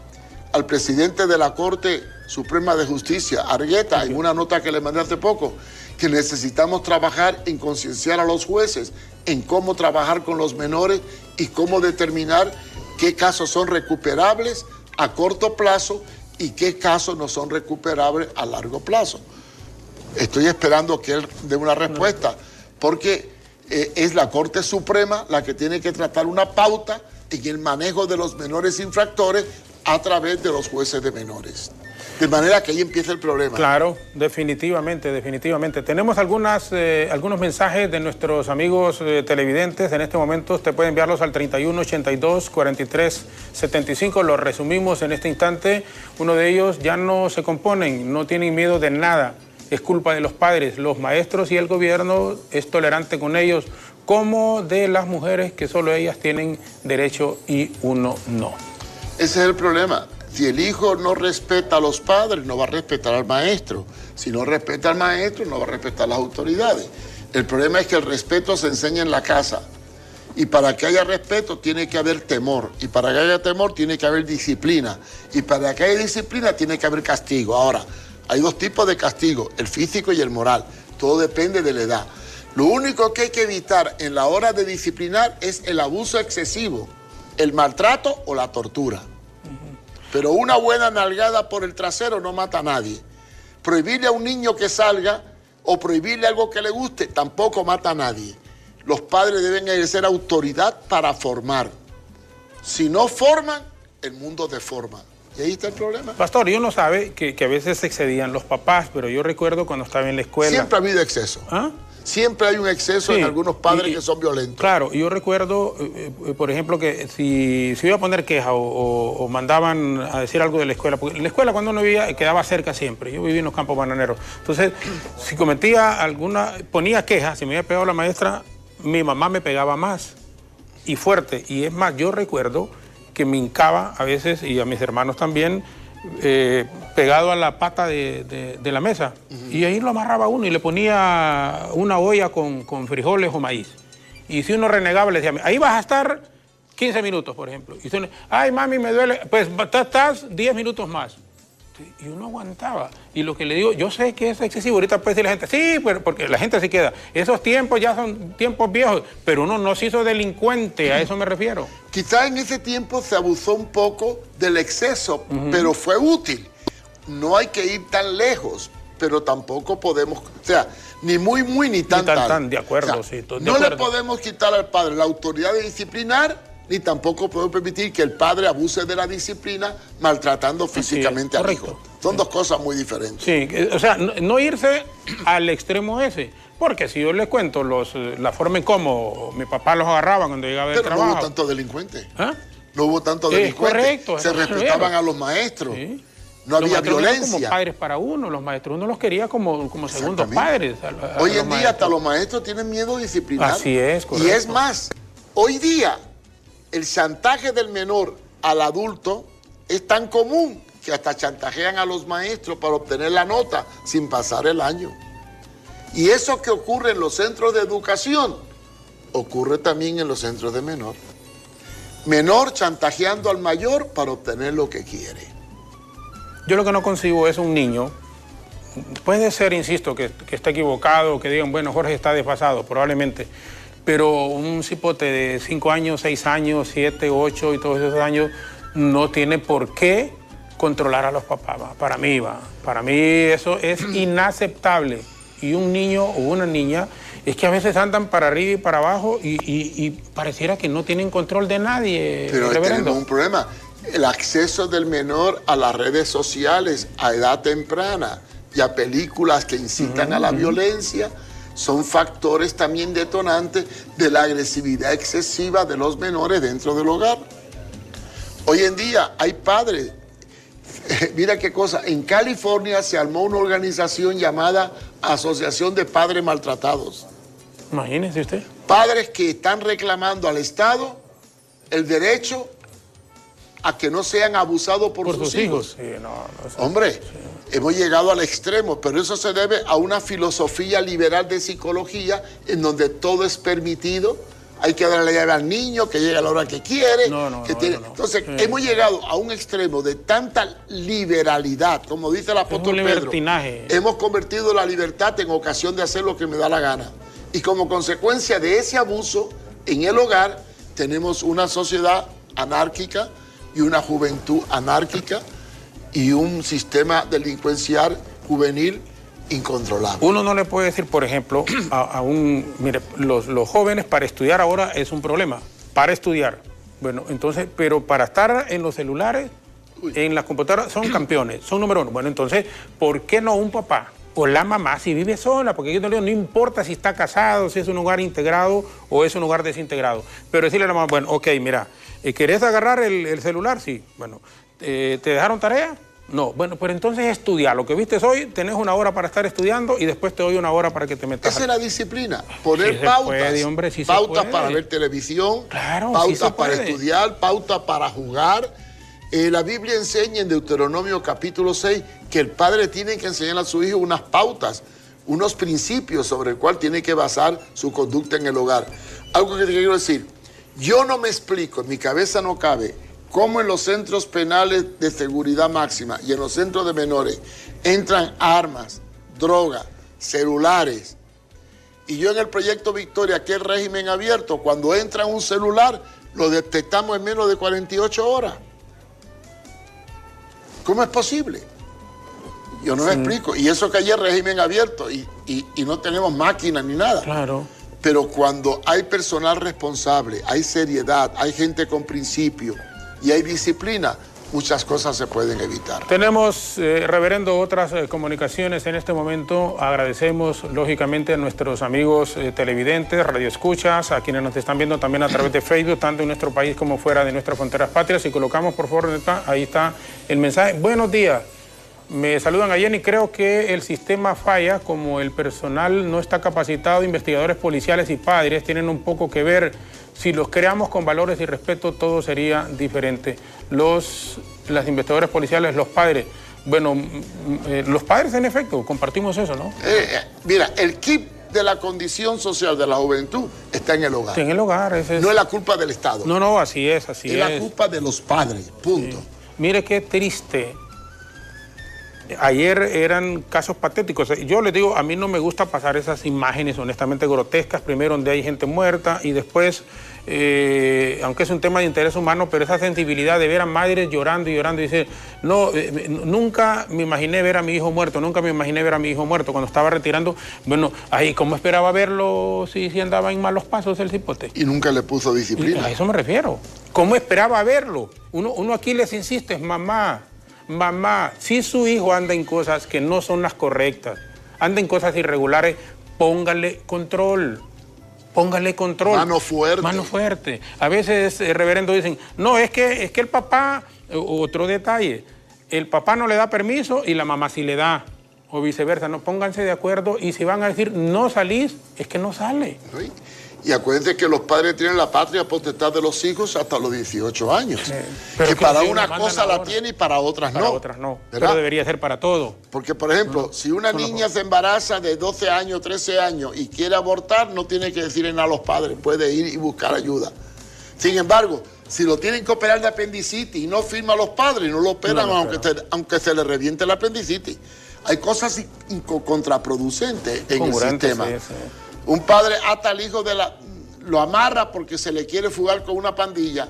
al presidente de la Corte Suprema de Justicia, Argueta, en una nota que le mandé hace poco, que necesitamos trabajar en concienciar a los jueces en cómo trabajar con los menores y cómo determinar qué casos son recuperables a corto plazo y qué casos no son recuperables a largo plazo. Estoy esperando que él dé una respuesta, porque es la Corte Suprema la que tiene que tratar una pauta en el manejo de los menores infractores a través de los jueces de menores. De manera que ahí empieza el problema. Claro, definitivamente. Tenemos algunos mensajes de nuestros amigos televidentes. En este momento usted puede enviarlos al 3182-4375. Los resumimos en este instante. Uno de ellos: ya no se componen, no tienen miedo de nada. Es culpa de los padres, los maestros y el gobierno es tolerante con ellos, como de las mujeres, que solo ellas tienen derecho y uno no. Ese es el problema. Si el hijo no respeta a los padres, no va a respetar al maestro. Si no respeta al maestro, no va a respetar a las autoridades. El problema es que el respeto se enseña en la casa. Y para que haya respeto tiene que haber temor. Y para que haya temor tiene que haber disciplina. Y para que haya disciplina tiene que haber castigo. Ahora, hay dos tipos de castigo, el físico y el moral. Todo depende de la edad. Lo único que hay que evitar en la hora de disciplinar es el abuso excesivo, el maltrato o la tortura. Pero una buena nalgada por el trasero no mata a nadie. Prohibirle a un niño que salga o prohibirle algo que le guste tampoco mata a nadie. Los padres deben ejercer autoridad para formar. Si no forman, el mundo deforma. Y ahí está el problema. Pastor, y uno sabe que a veces se excedían los papás, pero yo recuerdo cuando estaba en la escuela... Siempre ha habido exceso. ¿Ah? Siempre hay un exceso en algunos padres que son violentos. Claro, yo recuerdo, por ejemplo, que si iba a poner queja o mandaban a decir algo de la escuela, porque la escuela cuando uno vivía quedaba cerca siempre, yo vivía en los campos bananeros, entonces si cometía alguna, ponía queja, si me había pegado la maestra, mi mamá me pegaba más y fuerte, y es más, yo recuerdo que me hincaba a veces, y a mis hermanos también, pegado a la pata de la mesa, y ahí lo amarraba uno y le ponía una olla con frijoles o maíz. Y si uno renegaba, le decía, ahí vas a estar 15 minutos, por ejemplo. Y uno, ay, mami, me duele, pues estás 10 minutos más. Y uno aguantaba. Y lo que le digo, yo sé que es excesivo. Ahorita puede decir la gente, sí, porque la gente se queda. Esos tiempos ya son tiempos viejos, pero uno no se hizo delincuente, a eso me refiero. Quizás en ese tiempo se abusó un poco del exceso, pero fue útil. No hay que ir tan lejos, pero tampoco podemos, o sea, ni muy, ni tan, de acuerdo, o sea, sí. No le podemos quitar al padre la autoridad de disciplinar, ni tampoco podemos permitir que el padre abuse de la disciplina maltratando físicamente al hijo. Son dos cosas muy diferentes. Sí, o sea, no irse al extremo ese. Porque si yo les cuento la forma en cómo mi papá los agarraba cuando llegaba del trabajo. Pero no hubo tantos delincuentes. ¿Ah? No hubo tantos delincuentes. Correcto. Se respetaban a los maestros. Sí. No había violencia. Como padres para uno, los maestros uno los quería como segundos padres. Hoy en día hasta los maestros tienen miedo a disciplinar. Así es, correcto. Y es más, hoy día el chantaje del menor al adulto es tan común que hasta chantajean a los maestros para obtener la nota sin pasar el año. Y eso que ocurre en los centros de educación, ocurre también en los centros de menor. Menor chantajeando al mayor para obtener lo que quiere. Yo lo que no concibo es un niño, puede ser, insisto, que está equivocado, que digan, bueno, Jorge está desfasado, probablemente, pero un cipote de 5 años, 6 años, 7, 8 y todos esos años no tiene por qué controlar a los papás. Para mí eso es inaceptable. Y un niño o una niña es que a veces andan para arriba y para abajo y pareciera que no tienen control de nadie. Pero tenemos un problema. El acceso del menor a las redes sociales a edad temprana y a películas que incitan a la violencia son factores también detonantes de la agresividad excesiva de los menores dentro del hogar. Hoy en día hay padres, mira qué cosa, en California se armó una organización llamada Asociación de Padres Maltratados. Imagínese usted. Padres que están reclamando al Estado el derecho a que no sean abusados por sus hijos. Sí, Hombre, hemos llegado al extremo, pero eso se debe a una filosofía liberal de psicología en donde todo es permitido. Hay que darle la llave al niño, que llegue a la hora que quiere. Entonces, hemos llegado a un extremo de tanta liberalidad, como dice el apóstol Pedro. Hemos convertido la libertad en ocasión de hacer lo que me da la gana. Y como consecuencia de ese abuso, en el hogar tenemos una sociedad anárquica y una juventud anárquica y un sistema delincuencial juvenil incontrolable. Uno no le puede decir, por ejemplo, mire, los jóvenes para estudiar ahora es un problema, para estudiar. Bueno, entonces, pero para estar en los celulares, en las computadoras, son campeones, son número uno. Bueno, entonces, ¿por qué no un papá o la mamá si vive sola? Porque yo no importa si está casado, si es un hogar integrado o es un hogar desintegrado. Pero decirle a la mamá, bueno, ok, mira, ¿querés agarrar el celular? Sí. Bueno, ¿te dejaron tarea? No. Bueno, pues entonces estudia. Lo que viste hoy, tenés una hora para estar estudiando y después te doy una hora para que te metas. Esa es la disciplina. Poner pautas. Pautas para ver televisión, pautas para estudiar, pautas para jugar La Biblia enseña en Deuteronomio capítulo 6 que el padre tiene que enseñar a su hijo unas pautas, unos principios sobre el cual tiene que basar su conducta en el hogar. Algo que te quiero decir, yo no me explico, en mi cabeza no cabe, cómo en los centros penales de seguridad máxima y en los centros de menores entran armas, droga, celulares. Y yo en el proyecto Victoria, que es régimen abierto, cuando entra un celular, lo detectamos en menos de 48 horas. ¿Cómo es posible? Yo no me explico. Y eso que hay es régimen abierto y no tenemos máquinas ni nada. Claro. Pero cuando hay personal responsable, hay seriedad, hay gente con principio y hay disciplina, muchas cosas se pueden evitar. Tenemos, reverendo, otras comunicaciones en este momento. Agradecemos, lógicamente, a nuestros amigos televidentes, radioescuchas, a quienes nos están viendo también a través de Facebook, tanto en nuestro país como fuera de nuestras fronteras patrias. Si colocamos, por favor, ahí está el mensaje. Buenos días. Me saludan ayer y creo que el sistema falla, como el personal no está capacitado, investigadores policiales y padres tienen un poco que ver. Si los creamos con valores y respeto, todo sería diferente. Los investigadores policiales, los padres, bueno, los padres en efecto, compartimos eso, ¿no? Mira, el kit de la condición social de la juventud está en el hogar. Está en el hogar. No es la culpa del Estado. No, así es, así es. Es la culpa de los padres, punto. Sí. Mire qué triste. Ayer eran casos patéticos. Yo les digo, a mí no me gusta pasar esas imágenes honestamente grotescas, primero donde hay gente muerta y después, aunque es un tema de interés humano, pero esa sensibilidad de ver a madres llorando y llorando y decir, no, nunca me imaginé ver a mi hijo muerto, nunca me imaginé ver a mi hijo muerto. Cuando estaba retirando, bueno, ahí, ¿cómo esperaba verlo si andaba en malos pasos el cipote? Y nunca le puso disciplina. A eso me refiero. ¿Cómo esperaba verlo? Uno aquí les insiste, mamá, si su hijo anda en cosas que no son las correctas, anda en cosas irregulares, póngale control. Mano fuerte. Mano fuerte. A veces, reverendo, dicen, no, es que el papá, otro detalle, el papá no le da permiso y la mamá sí le da, o viceversa. No, pónganse de acuerdo y si van a decir, no salís, es que no sale. ¿Sí? Y acuérdense que los padres tienen la patria potestad de los hijos hasta los 18 años. Que para una cosa la tiene y para otras no. Para otras no, pero debería ser para todo. Porque, por ejemplo, si una niña se embaraza de 12 años, 13 años y quiere abortar, no tiene que decirle nada a los padres, puede ir y buscar ayuda. Sin embargo, si lo tienen que operar de apendicitis y no firma a los padres, no lo operan aunque se le reviente el apendicitis. Hay cosas contraproducentes en el sistema. Sí. Un padre ata al hijo lo amarra porque se le quiere fugar con una pandilla.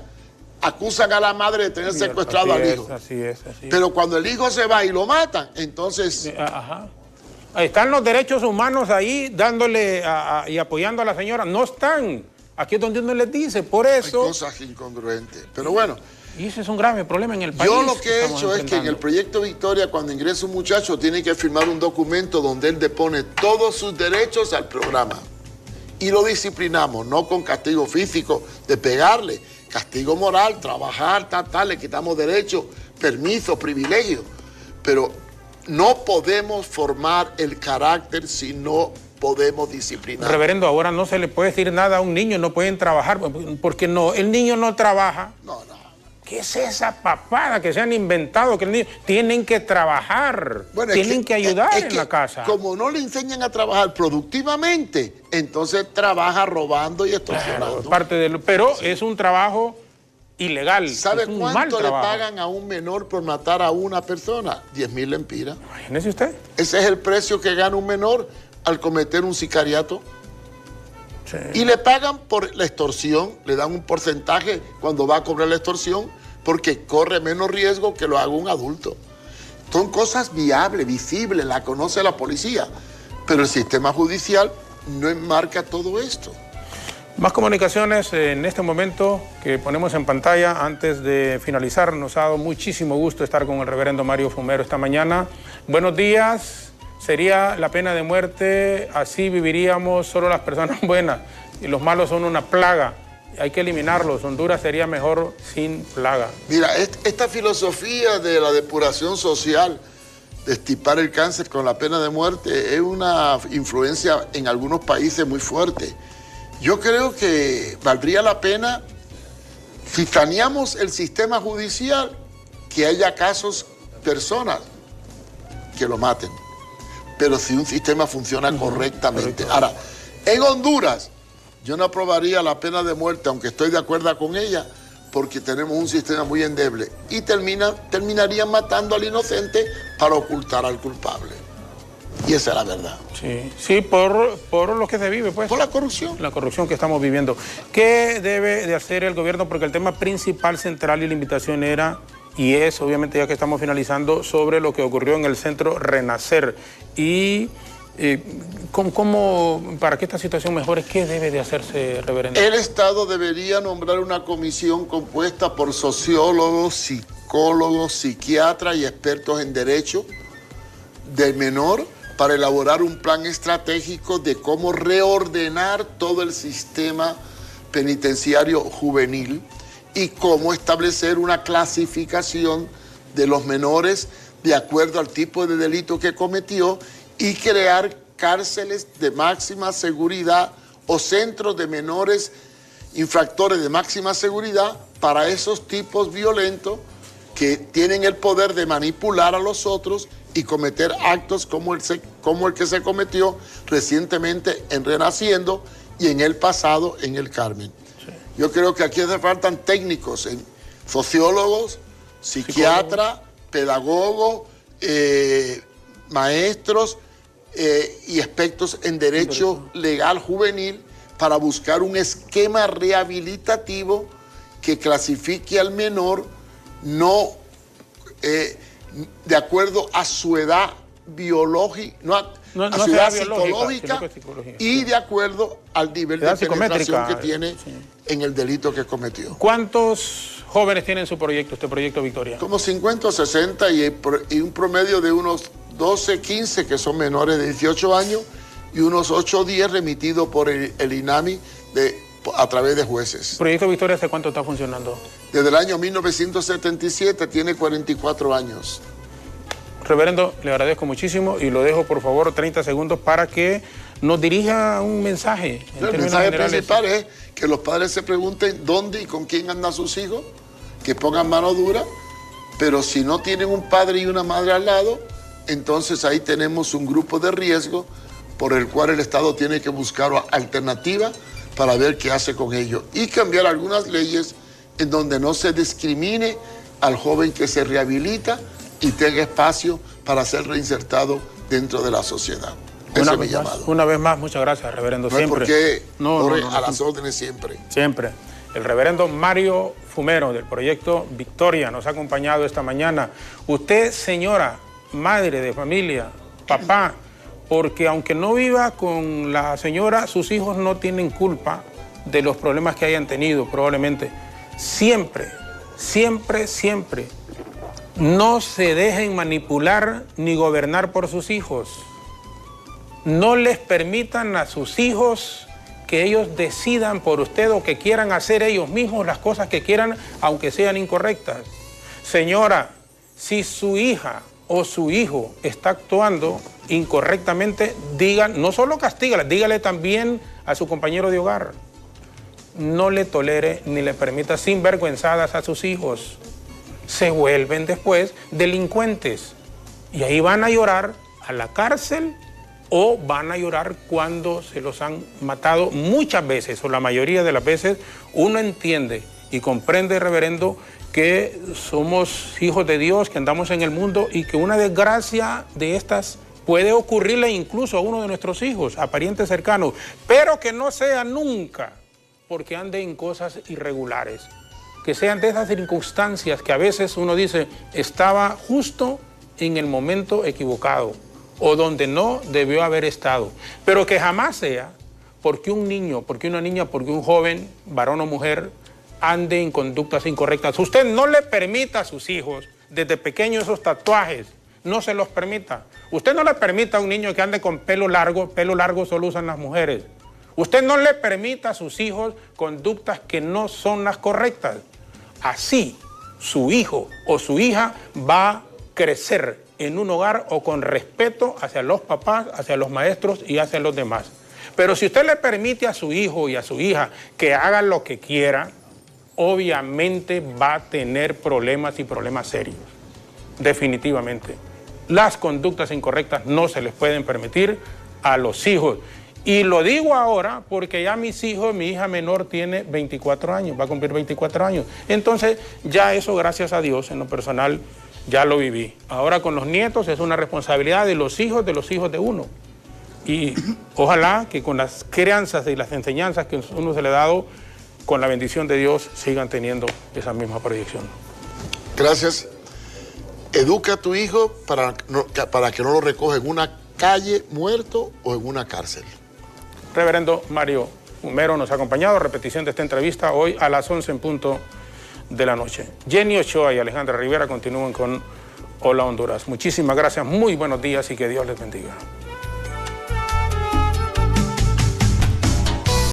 Acusan a la madre de tener secuestrado al hijo. Así es. Pero cuando el hijo se va y lo matan, entonces... Ahí están los derechos humanos ahí dándole y apoyando a la señora. No están. Aquí es donde uno les dice. Por eso... Hay cosas incongruentes. Pero bueno... Y ese es un grave problema en el país. Yo lo que he hecho es que en el proyecto Victoria, cuando ingresa un muchacho, tiene que firmar un documento donde él depone todos sus derechos al programa. Y lo disciplinamos, no con castigo físico de pegarle, castigo moral, trabajar, le quitamos derechos, permisos, privilegios. Pero no podemos formar el carácter si no podemos disciplinar. Reverendo, ahora no se le puede decir nada a un niño, no pueden trabajar, porque no, el niño no trabaja. No. ¿Qué es esa papada que se han inventado? Que los niños tienen que trabajar, tienen que ayudar en la casa. Como no le enseñan a trabajar productivamente, entonces trabaja robando y extorsionando. Pero sí, es un trabajo ilegal. ¿Sabe cuánto le pagan a un menor por matar a una persona? 10.000 lempiras. Imagínese usted. Ese es el precio que gana un menor al cometer un sicariato. Sí. Y le pagan por la extorsión, le dan un porcentaje cuando va a cobrar la extorsión, porque corre menos riesgo que lo haga un adulto. Son cosas viables, visibles, la conoce la policía, pero el sistema judicial no enmarca todo esto. Más comunicaciones en este momento que ponemos en pantalla antes de finalizar. Nos ha dado muchísimo gusto estar con el reverendo Mario Fumero esta mañana. Buenos días. Sería la pena de muerte, así viviríamos solo las personas buenas y los malos son una plaga. Hay que eliminarlos. Honduras sería mejor sin plaga. Mira, esta filosofía de la depuración social, de extirpar el cáncer con la pena de muerte, es una influencia en algunos países muy fuerte. Yo creo que valdría la pena, si saneamos el sistema judicial, que haya casos, personas que lo maten. Pero si un sistema funciona correctamente. Ahora, en Honduras, yo no aprobaría la pena de muerte, aunque estoy de acuerdo con ella, porque tenemos un sistema muy endeble. Y terminarían matando al inocente para ocultar al culpable. Y esa es la verdad. Sí, por lo que se vive, pues. Por la corrupción. La corrupción que estamos viviendo. ¿Qué debe de hacer el gobierno? Porque el tema principal, central y la invitación era, y es, obviamente, ya que estamos finalizando, sobre lo que ocurrió en el centro Renacer. Y para que esta situación mejore, ¿qué debe de hacerse, reverendo? El Estado debería nombrar una comisión compuesta por sociólogos, psicólogos, psiquiatras y expertos en derecho del menor para elaborar un plan estratégico de cómo reordenar todo el sistema penitenciario juvenil y cómo establecer una clasificación de los menores de acuerdo al tipo de delito que cometió y crear cárceles de máxima seguridad o centros de menores infractores de máxima seguridad para esos tipos violentos que tienen el poder de manipular a los otros y cometer actos como el que se cometió recientemente en Renaciendo y en el pasado en el Carmen. Sí. Yo creo que aquí hace falta técnicos, sociólogos, psiquiatras, pedagogos, maestros y expertos en derecho legal juvenil para buscar un esquema rehabilitativo que clasifique al menor no de acuerdo a su edad biológica, a su edad psicológica y de acuerdo al nivel de penetración que tiene en el delito que cometió. ¿Cuántos jóvenes tienen su proyecto, este proyecto Victoria? Como 50 o 60 y un promedio de unos 12, 15 que son menores de 18 años y unos 8 o 10 remitidos por el INAMI a través de jueces. ¿El proyecto Victoria hace cuánto está funcionando? Desde el año 1977, tiene 44 años. Reverendo, le agradezco muchísimo y lo dejo, por favor, 30 segundos para que nos dirija un mensaje. El mensaje principal es que los padres se pregunten dónde y con quién andan sus hijos, que pongan mano dura, pero si no tienen un padre y una madre al lado, entonces ahí tenemos un grupo de riesgo por el cual el Estado tiene que buscar alternativas para ver qué hace con ellos y cambiar algunas leyes en donde no se discrimine al joven que se rehabilita y tenga espacio para ser reinsertado dentro de la sociedad. Ese es mi llamado. Una vez más, muchas gracias, reverendo. Siempre. A las órdenes siempre. Siempre. El reverendo Mario Fumero del proyecto Victoria nos ha acompañado esta mañana. Usted, señora, madre de familia, papá, porque aunque no viva con la señora, sus hijos no tienen culpa de los problemas que hayan tenido, probablemente. Siempre, siempre, siempre, no se dejen manipular ni gobernar por sus hijos. No les permitan a sus hijos que ellos decidan por usted o que quieran hacer ellos mismos las cosas que quieran, aunque sean incorrectas. Señora, si su hija o su hijo está actuando incorrectamente, no solo castígala, dígale también a su compañero de hogar. No le tolere ni le permita sinvergüenzadas a sus hijos. Se vuelven después delincuentes y ahí van a llorar a la cárcel o van a llorar cuando se los han matado. Muchas veces, o la mayoría de las veces, uno entiende y comprende, reverendo, que somos hijos de Dios, que andamos en el mundo y que una desgracia de estas puede ocurrirle incluso a uno de nuestros hijos, a parientes cercanos, pero que no sea nunca porque ande en cosas irregulares, que sean de esas circunstancias que a veces uno dice estaba justo en el momento equivocado o donde no debió haber estado, pero que jamás sea porque un niño, porque una niña, porque un joven, varón o mujer, ande en conductas incorrectas. Usted no le permita a sus hijos desde pequeños esos tatuajes, no se los permita. Usted no le permita a un niño que ande con pelo largo solo usan las mujeres. Usted no le permita a sus hijos conductas que no son las correctas. Así, su hijo o su hija va a crecer en un hogar o con respeto hacia los papás, hacia los maestros y hacia los demás. Pero si usted le permite a su hijo y a su hija que hagan lo que quieran, obviamente va a tener problemas y problemas serios, definitivamente. Las conductas incorrectas no se les pueden permitir a los hijos. Y lo digo ahora porque ya mis hijos, mi hija menor tiene 24 años, va a cumplir 24 años. Entonces ya eso, gracias a Dios, en lo personal ya lo viví. Ahora con los nietos es una responsabilidad de los hijos de uno. Y ojalá que con las crianzas y las enseñanzas que uno se le ha dado, con la bendición de Dios, sigan teniendo esa misma proyección. Gracias. Educa a tu hijo para que no lo recoja en una calle muerto o en una cárcel. Reverendo Mario Humero nos ha acompañado. Repetición de esta entrevista hoy a las 11 en punto de la noche. Jenny Ochoa y Alejandra Rivera continúan con Hola Honduras. Muchísimas gracias, muy buenos días y que Dios les bendiga.